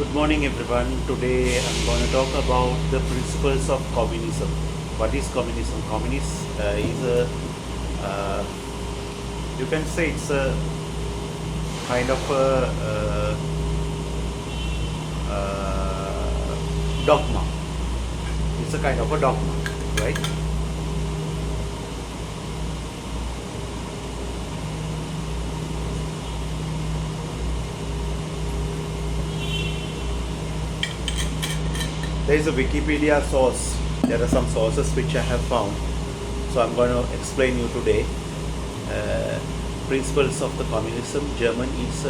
Good morning, everyone. Today I'm going to talk about the principles of communism. What is communism? Communist is a, uh, you can say it's a kind of a dogma. It's a kind of a dogma, right? There is a Wikipedia source. There are some sources which I have found. So I'm going to explain you today. Principles of the communism. German is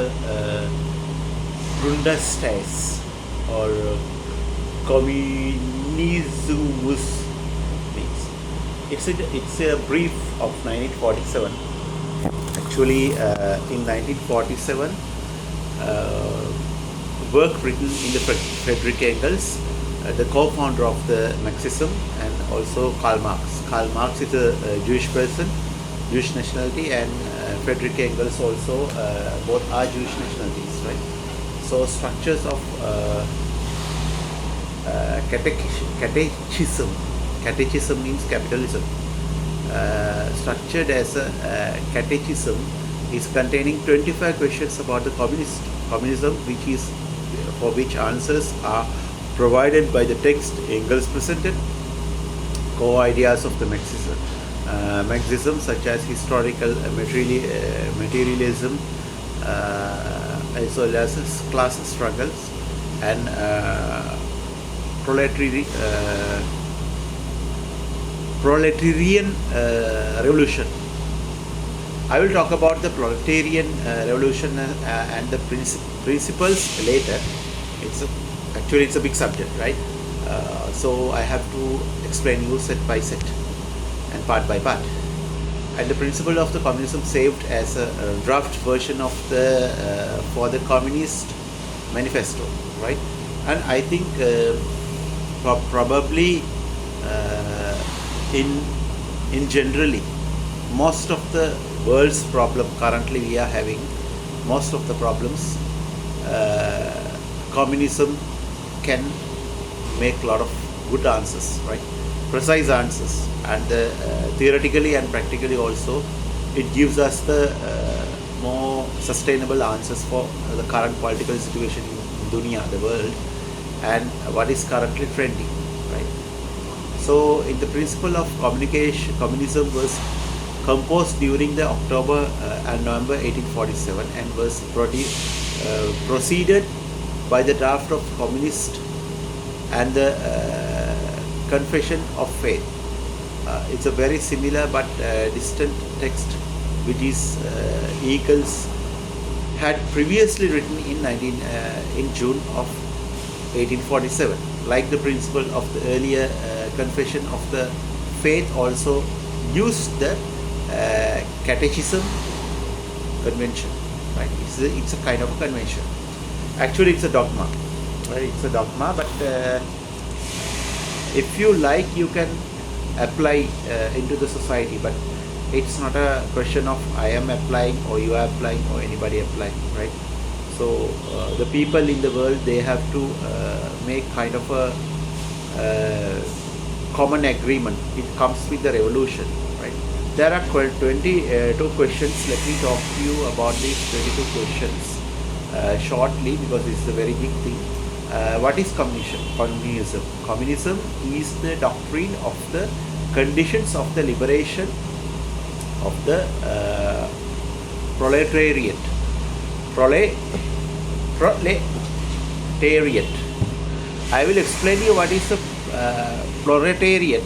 Grundsatz or communismus means. It's a brief of 1947. Actually, in 1947, work written in the Friedrich Engels, the co-founder of the Marxism, and also Karl Marx. Karl Marx is a Jewish person, Jewish nationality, and Friedrich Engels also, both are Jewish nationalities, right? So structures of catechism means capitalism. Structured as a catechism is containing 25 questions about the communism, which is for which answers are provided by the text Engels presented. Core ideas of the Marxism, such as historical materialism, as well as class struggles and proletarian revolution. I will talk about the proletarian revolution and the principles later. Actually it's a big subject, right? So I have to explain you set by set and part by part. And the principle of the communism saved as a draft version of the for the Communist Manifesto, right? And I think probably in generally most of the world's problem currently we are having, most of the problems, communism can make a lot of good answers, right? Precise answers, and theoretically and practically also it gives us the more sustainable answers for the current political situation in dunia, the world, and what is currently trending, right? So in the principle of communism was composed during the October and November 1847 and was proceeded by the draft of Communist and the Confession of Faith. It's a very similar but distant text which is Engels had previously written in June of 1847. Like the principle of the earlier Confession of the Faith also used the Catechism convention, right? It's a kind of a convention. Actually it's a dogma, right? It's a dogma, but if you like you can apply into the society, but it's not a question of I am applying or you are applying or anybody applying, right? So the people in the world, they have to make kind of a common agreement. It comes with the revolution, right? There are 22 questions. Let me talk to you about these 22 questions shortly, because it's a very big thing. What is communism? Communism is the doctrine of the conditions of the liberation of the proletariat. Proletariat. I will explain you what is the proletariat.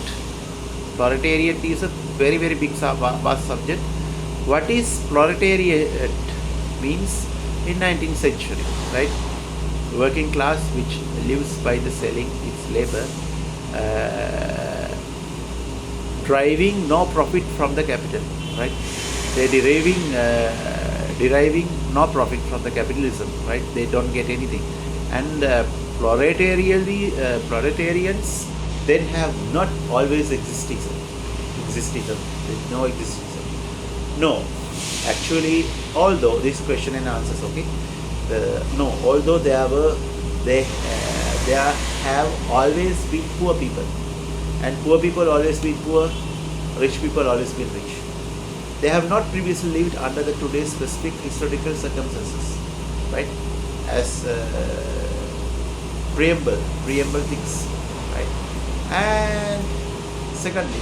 Proletariat is a very big vast subject. What is proletariat means in 19th century, right? Working class which lives by the selling its labor, driving no profit from the capital, right? They're deriving no profit from the capitalism, right? They don't get anything. And proletarians then have not always existed. There's no existence. No, actually, although this question and answers, okay? No, although there were there have always been poor people, and poor people always been poor, rich people always been rich. They have not previously lived under the today's specific historical circumstances, right? As preamble things, right? And secondly,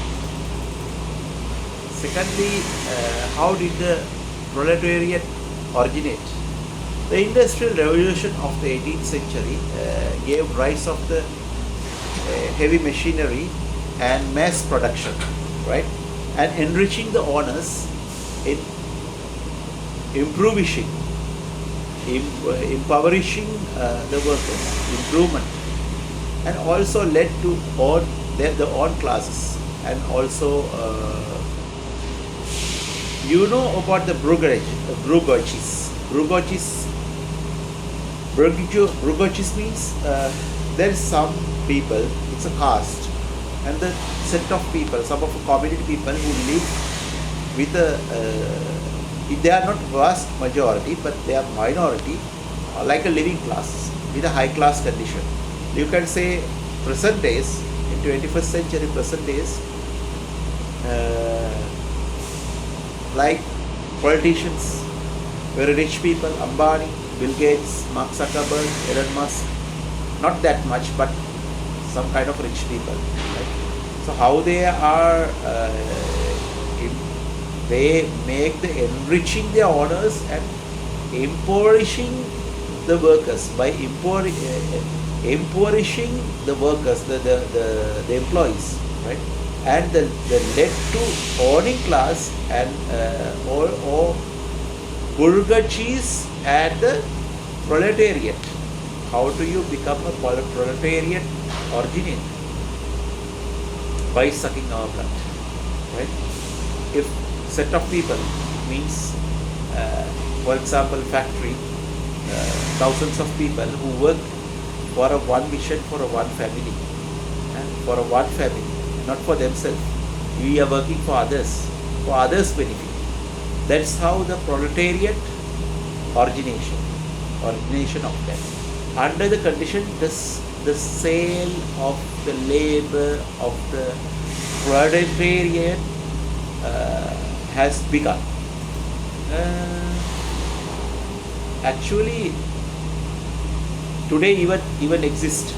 how did the proletariat originate? The Industrial Revolution of the 18th century gave rise of the heavy machinery and mass production, right? And enriching the owners in impoverishing the workers, improvement, and also led to the own classes, and also you know about the Brugochis means there is some people, it's a caste, and the set of people, some of the community people who live with they are not vast majority, but they are minority, like a living class, with a high class condition. You can say present days, in 21st century present days, like politicians, very rich people, Ambani, Bill Gates, Mark Zuckerberg, Elon Musk, not that much, but some kind of rich people. Right? So how they are, they make the enriching their owners and impoverishing the workers by impoverishing the workers, the employees, right? And the led to owning class and or bourgeoisie and the proletariat. How do you become a proletariat originate? By sucking our blood, right? If set of people means, for example, factory, thousands of people who work for a one mission, for a one family, for a one family, not for themselves. We are working for others benefit. That's how the proletariat origination of that. Under the condition, the sale of the labor of the proletariat has begun. Actually, today even exist.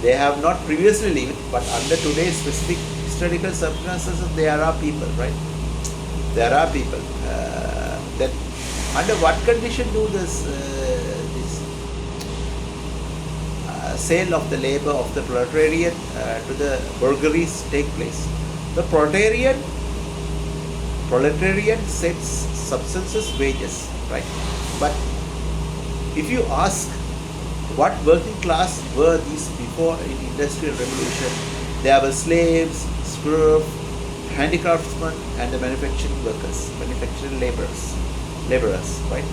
They have not previously lived, but under today's specific historical circumstances, there are people, right? There are people that under what condition do this sale of the labor of the proletariat to the bourgeoisie take place? The proletariat sets substances wages, right? But if you ask what working class were these before in Industrial Revolution, there were slaves, serfs, handicraftsmen, and the manufacturing workers, manufacturing laborers, right?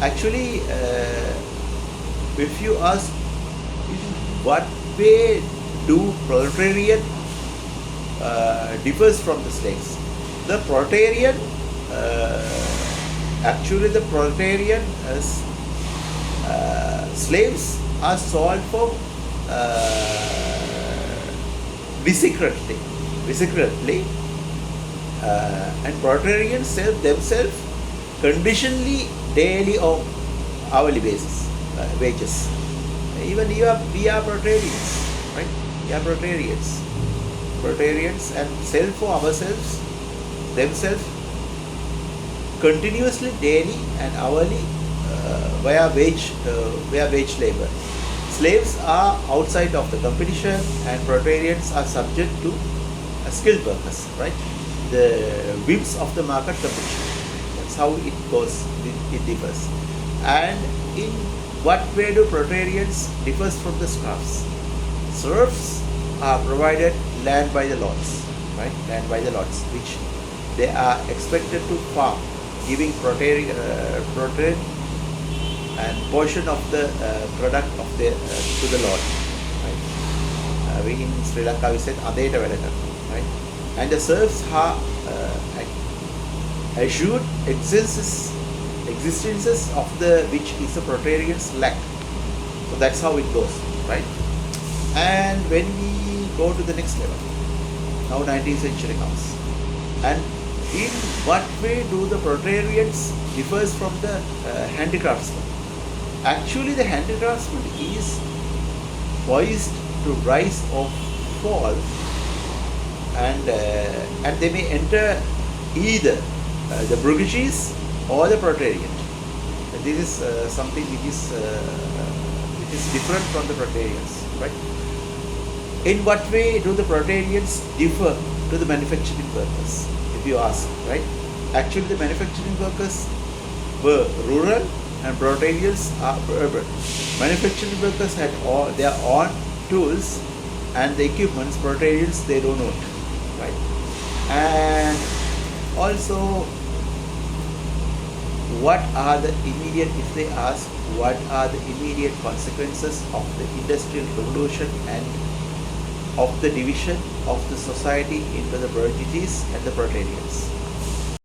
Actually, if you ask in what way do proletariat differs from the slaves, the proletarian actually the proletarian slaves are sold for secretly, and proletarians sell themselves conditionally daily or hourly basis wages. Even we are proletarians, right? We are proletarians and sell for ourselves themselves continuously daily and hourly via wage labor. Slaves are outside of the competition, and proletarians are subject to skilled workers, right? The whims of the market competition. That's how it goes. It differs. And in what way do proletarians differs from the serfs? Serfs are provided land by the lords, right? Land by the lords, which they are expected to farm, giving proletariat and portion of the product of the to the lord, right? We in Sri Lanka we said adeta weda karana, right? And the serfs are assured existences of the which is the proletarians lack. So that's how it goes, right? And when we go to the next level, now 19th century comes, and in what way do the proletarians differs from the handicraftsmen? Actually, the handicraftsman is poised to rise or fall, and they may enter either the bourgeoisie or the proletariat. This is something which is different from the proletarians, right? In what way do the proletarians differ to the manufacturing workers, if you ask, right? Actually, the manufacturing workers were rural and proletarians are urban. Manufacturing workers had all their own tools and the equipments. Proletarians, they don't own, right? And also, what are the immediate, if they ask, what are the immediate consequences of the industrial revolution and of the division of the society into the bourgeoisie and the proletarians?